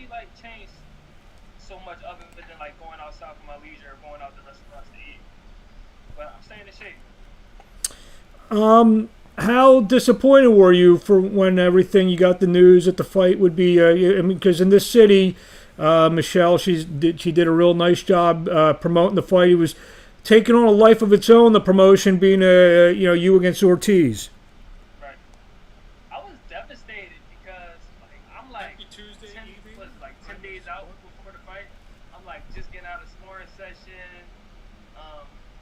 really like changed so much other than like going outside for my leisure or going out to restaurants to eat. But I'm staying in shape. How disappointed were you for when everything you got the news that the fight would be? I mean, because in this city, Michelle, she did a real nice job promoting the fight. It was taking on a life of its own. The promotion being, you against Ortiz. Right. I was devastated because like I'm like Happy Tuesday 10 evening. was like I'm 10 days Mr. out Buck. before the fight. I'm like just getting out of sparring session.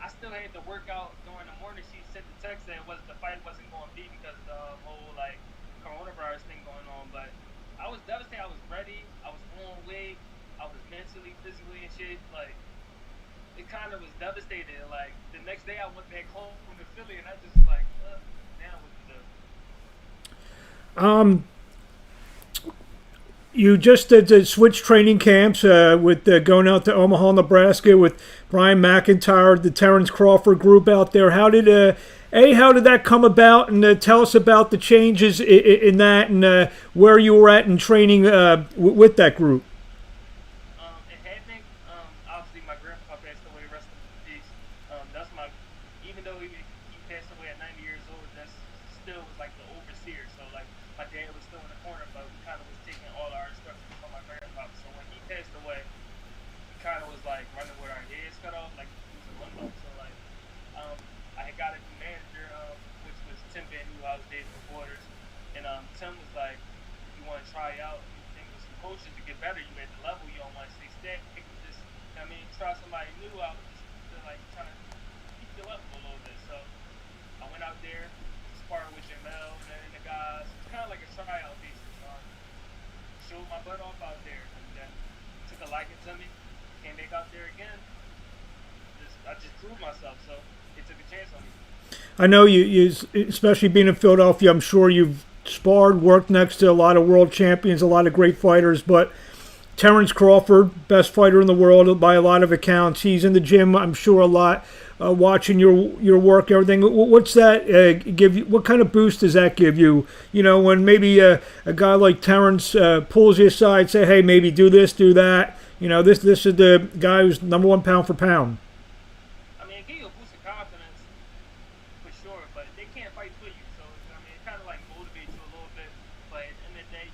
I still had to work out during the morning. She sent the text that the fight wasn't going to be because of the whole like coronavirus thing going on. But I was devastated. I was ready. I was on weight. I was mentally, physically, and shit. Like it kind of was devastated. Like the next day, I went back home to Philly, and I just like, now what to do? You just did switch training camps with going out to Omaha, Nebraska with Brian McIntyre, the Terrence Crawford group out there. How did that come about? And tell us about the changes in that and where you were at in training with that group. It happened. Obviously, my grandpa passed away. Rest in peace. That's my. Even though he passed away at 90 years old, that's still was like the overseer. So like my dad was still in the corner, but we kind of was taking all our instructions from my grandpa. So when he passed away, we kind of was like running with our heads cut off, like he was in limbo. So like, I had got a new manager, which was Tim Van, who I was dating for Borders, and Tim was like, "You want to try out new things with some coaches to get better? You at the level you don't want to stay stagnant. Just, I mean, try somebody new out just to like trying to keep your level a little bit." So I went out there, sparring with Jamel and the guys. It's kind of like a tryout basis. Showed my butt off out there, and then took a liking to me. Came back out there again. I just proved myself, so they took a chance on me. I know especially being in Philadelphia, I'm sure you've sparred, worked next to a lot of world champions, a lot of great fighters, but Terrence Crawford, best fighter in the world by a lot of accounts. He's in the gym, I'm sure, a lot, watching your work, everything. What's that give you? What kind of boost does that give you? When maybe a guy like Terrence pulls you aside, say, "Hey, maybe do this, do that." This is the guy who's number one pound for pound. I mean, it gave you a boost of confidence for sure, but they can't fight for you. So I mean, it kind of like motivates you a little bit. But at the end of the day,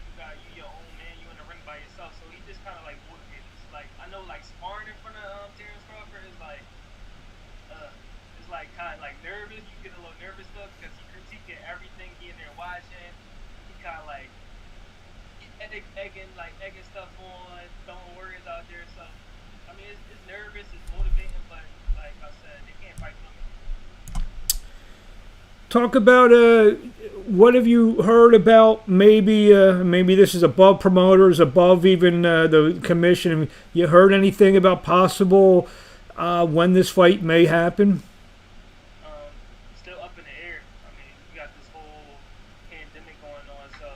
you your own man. You in the ring by yourself. So he just kind of like motivates us. Like I know, like sparring in front of Terrence Crawford is like, it's like kind of like nervous. You get a little nervous stuff because he critiquing everything. He in there watching. He kind of like egging stuff on, throwing words out there. So I mean, it's nervous, it's motivating, but like I said, they can't fight for me. Talk about what have you heard about maybe this is above promoters, above even the commission. You heard anything about possible when this fight may happen? Still up in the air. I mean, you got this whole pandemic going on, so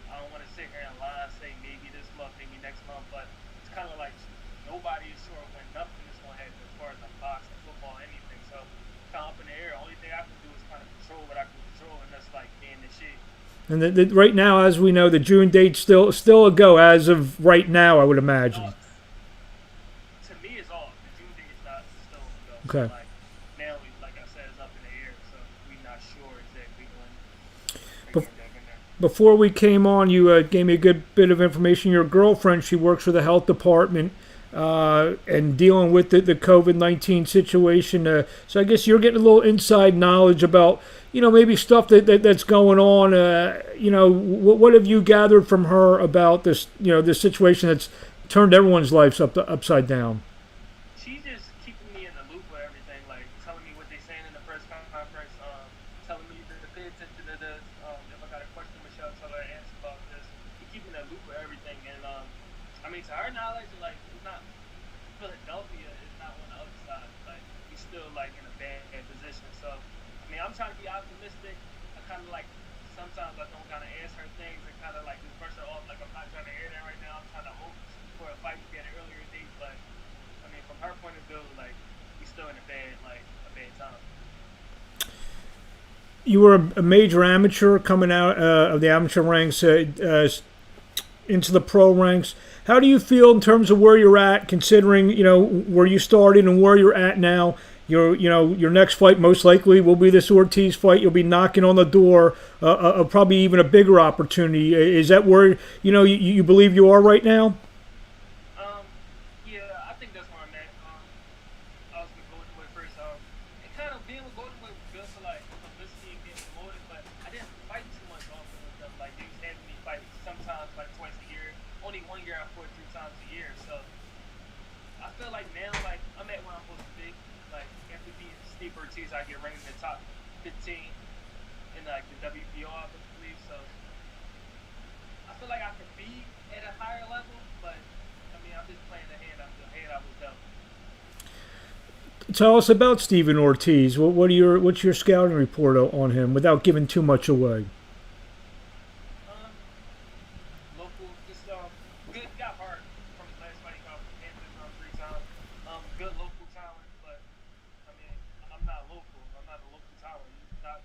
I don't want to sit here and lie and say maybe this month, maybe next month, but it's kind of like nobody is sure when nothing is going to happen as far as like boxing, football, anything. So kind of up in the air. Only thing I can do is kind of control what I can control, and that's like being the shit. And right now, as we know, the June date's still a go as of right now. I would imagine. Uh, to me, it's off. The June date is not still on the go. So Okay. like now, like I said, it's up in the air, so we're not sure exactly when they're Bef- getting back in there. Before we came on, you gave me a good bit of information. Your girlfriend, she works for the health department and dealing with the COVID-19 situation. So I guess you're getting a little inside knowledge about, maybe stuff that's going on. What have you gathered from her about this, this situation that's turned everyone's lives upside down? She's just keeping me in the loop with everything, like telling me what they're saying in the press conference, telling me to pay attention to this. If I got a question, Michelle, tell her to answer about this. He keep me in the loop with everything, and I mean, to her knowledge, like it's not Philadelphia is not on the other side. Like we still like in a bad position. So I mean, I'm trying to be optimistic. I kind of like sometimes I don't kind of ask her things and kind of like just brush her off. Like I'm not trying to hear that right now. I'm trying to hope for a fight to get an earlier date, but I mean, from her point of view, like we still in a bad time. You were a major amateur coming out of the amateur ranks. into the pro ranks. How do you feel in terms of where you're at, considering where you started and where you're at now? Your next fight most likely will be this Ortiz fight. You'll be knocking on the door of probably even a bigger opportunity. Is that where you believe you are right now? Um, yeah, I think that's where I'm at. I was with Golden Boy first. And kind of being with Golden Boy was good for like publicity and getting promoted, but I didn't fight too much often with them. Like they was having me fight sometimes like twice a year. Only 1 year I fought 3 times a year. So I feel like now like I'm at where I'm supposed to be. Like after being Steve Ortiz, I get ranked in the top 15 in like the WBO, I believe. So I feel like I could be at a higher level, but I mean I'm just playing the hand I was dealt. Tell us about Steven Ortiz. What's your scouting report on him, without giving too much away? Um, Local, just good. He got hard from his last fight. He got handed it around 3 times. Good local talent, but I mean, I'm not local. I'm not a local talent. Not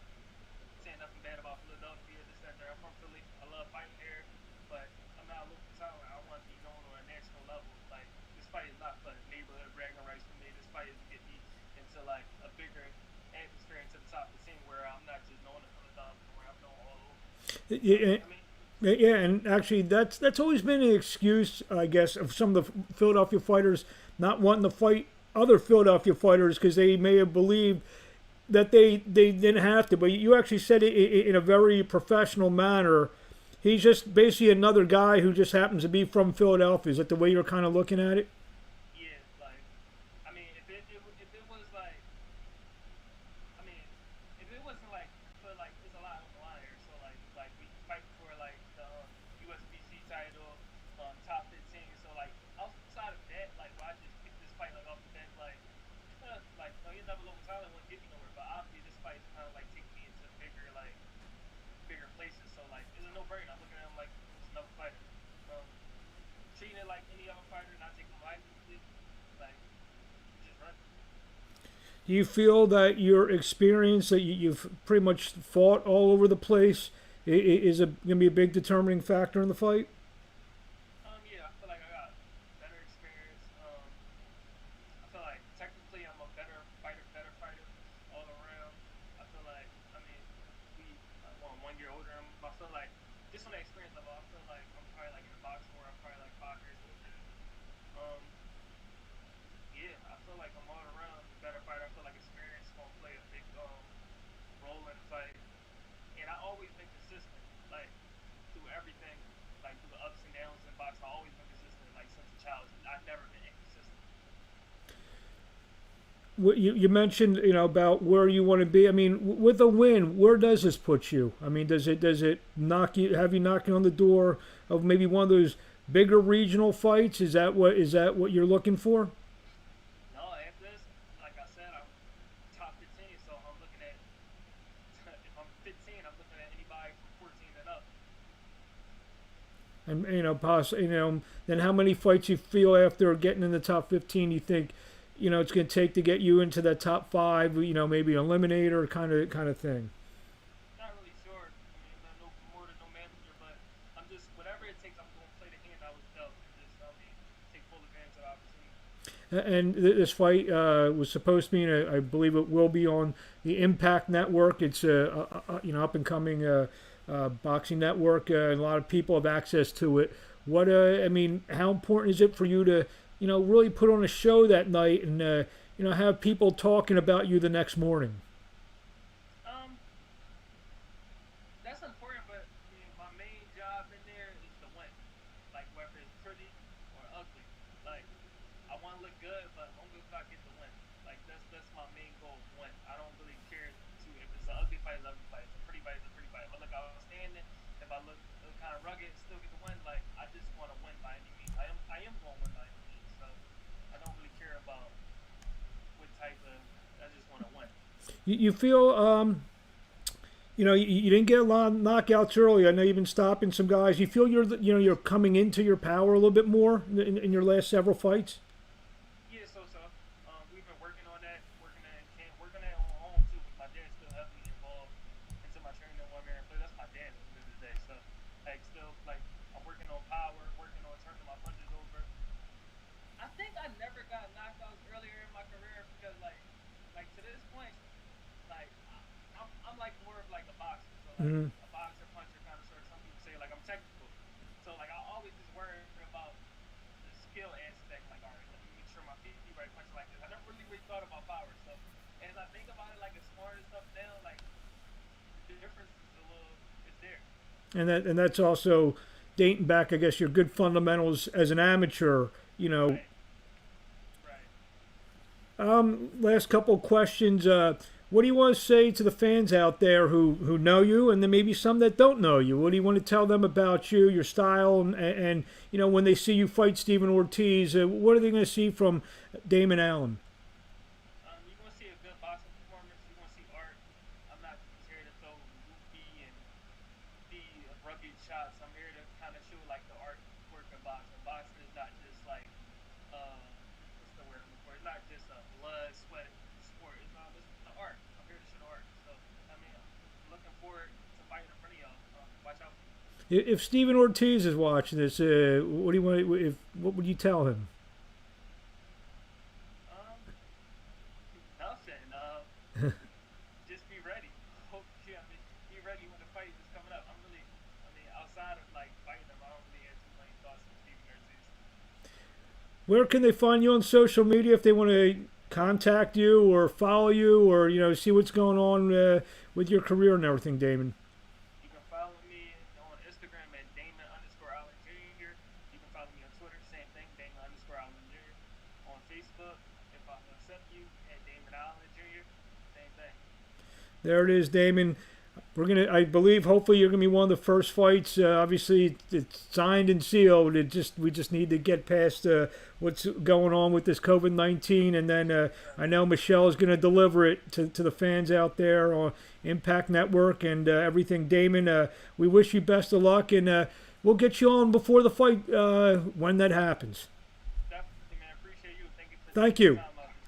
saying nothing bad about Philadelphia, this, that, there. I'm from Philly. I love fighting here, but I'm not a local talent. I want to be known on a national level. Like this fight is not for neighborhood bragging rights for me. This fight is to get me into like a bigger atmosphere, into the top of the scene where I'm not just known in Philadelphia, where I'm known all over. So Yeah, I mean, yeah, and actually, that's always been an excuse, I guess, of some of the Philadelphia fighters not wanting to fight other Philadelphia fighters because they may have believed that they didn't have to. But you actually said it in a very professional manner. He's just basically another guy who just happens to be from Philadelphia. Is that the way you're kind of looking at it? yeah, like I mean, if it was like I mean, if it wasn't like for like, there's a lot on the line here. So like we fighting for like the USBC title, top 15. So like outside of that, like why just pick this fight like off the bat? Like no, you're never local talent won't get me nowhere. But obviously this fight is kind of like taking me into bigger places. So like it's a no brainer. I'm looking at him like it's another fighter. Um, Treating it like any other fighter, not taking him lightly. Like just run. Do you feel that your experience that you've pretty much fought all over the place is going to be a big determining factor in the fight? Yeah, I feel like I got better experience. I feel like technically I'm a better fighter all around. I feel like, I mean, we well, I'm 1 year older. I feel like just on the experience level, I feel like I'm probably like in a box where I'm probably like 5 years older. Um, yeah, I feel like I'm all around a better fighter. I feel like experience is gonna play a big role in the fight, and I always been consistent, like through everything, like through the ups and downs in boxing. I always been consistent, like since a child. I've never been inconsistent. You mentioned about where you want to be. I mean, with a win, where does this put you? I mean, does it knock you have you knocking on the door of maybe one of those bigger regional fights? Is that what you're looking for? No, after this, like I said, I'm top 15, so I'm looking at if I'm 15, I'm looking at anybody from 14 and up. And then how many fights you feel after getting in the top 15 you think it's going to take to get you into that top five? Maybe eliminator kind of thing. Not really sure. I mean, no promoter, no manager, but I'm just whatever it takes. I'm going to play the hand I was dealt, and just I mean take full advantage of the opportunity. And this fight was supposed to be, I believe it will be on the Impact Network. It's up and coming boxing network. And a lot of people have access to it. I mean, how important is it for you to really put on a show that night and have people talking about you the next morning? Um, that's important, but I mean, my main job in there is to win. Like whether it's pretty or ugly. Like I want to look good, but as long as I get the win. Like that's my main goal, win. I don't really care to if it's an ugly fight, it's an ugly fight. If it's a pretty fight, it's a pretty fight. If I look outstanding, if I look kind of rugged, still get the win. Like I just want to win by any means. I am going to win by any means. So I don't really care about what type of. I just want to win. You feel you didn't get a lot of knockouts early. I know you've been stopping some guys. You feel you're coming into your power a little bit more in your last several fights. Yeah, so. We've been working on that, working at camp, working at home too. With my dad still heavily involved into my training in 1 man play. That's my dad at the end of the day. So like still like I'm working on power, think I never got knockouts earlier in my career because like to this point, like I'm like more of like a boxer. So like Mm. a boxer, puncher, kind of sort of. Some people say like I'm technical. So like I always just worry about the skill aspect. Like all right, let me make sure my feet right, punch like this. I never really thought about power. So as I think about it, like as smart as stuff now, like the difference is a little is there. And that's also dating back, I guess, your good fundamentals as an amateur. You know, Right, right. last couple of questions. What do you want to say to the fans out there who know you, and then maybe some that don't know you? What do you want to tell them about you, your style, and you know when they see you fight Stephen Ortiz, what are they going to see from Damon Allen? You're gonna see a good boxing performance. You're gonna see art. I'm not just here to throw goofy and be rugged shots. I'm here to kind of show like the art work of boxing. Boxing is not just like what's the word I'm looking for? It's not just a blood, sweat sport. It's the art. I'm here to show the art. So I mean, I'm looking forward to fighting in front of y'all. Watch out for me. If Stephen Ortiz is watching this, what do you want? What would you tell him? Um, nothing. Just be ready. Hopefully, I mean, be ready when the fight is coming up. I'm really, I mean, outside of like fighting them, I don't really have too many thoughts on Stephen Ortiz. Where can they find you on social media if they want to contact you or follow you or you know see what's going on with your career and everything, Damon? You can follow me on Instagram at Damon underscore Allen Jr. You can follow me on Twitter, same thing, Damon underscore Allen Jr. On Facebook, if I accept you, at Damon Allen Jr. Same thing. There it is, Damon. We're gonna, I believe, hopefully you're gonna be one of the first fights. Obviously, it's signed and sealed. We just need to get past what's going on with this COVID-19, and then Right. I know Michelle is gonna deliver it to the fans out there on Impact Network and everything. Damon, we wish you best of luck, and we'll get you on before the fight when that happens. Definitely, man. Appreciate you. Thank you for taking Thank the you. time.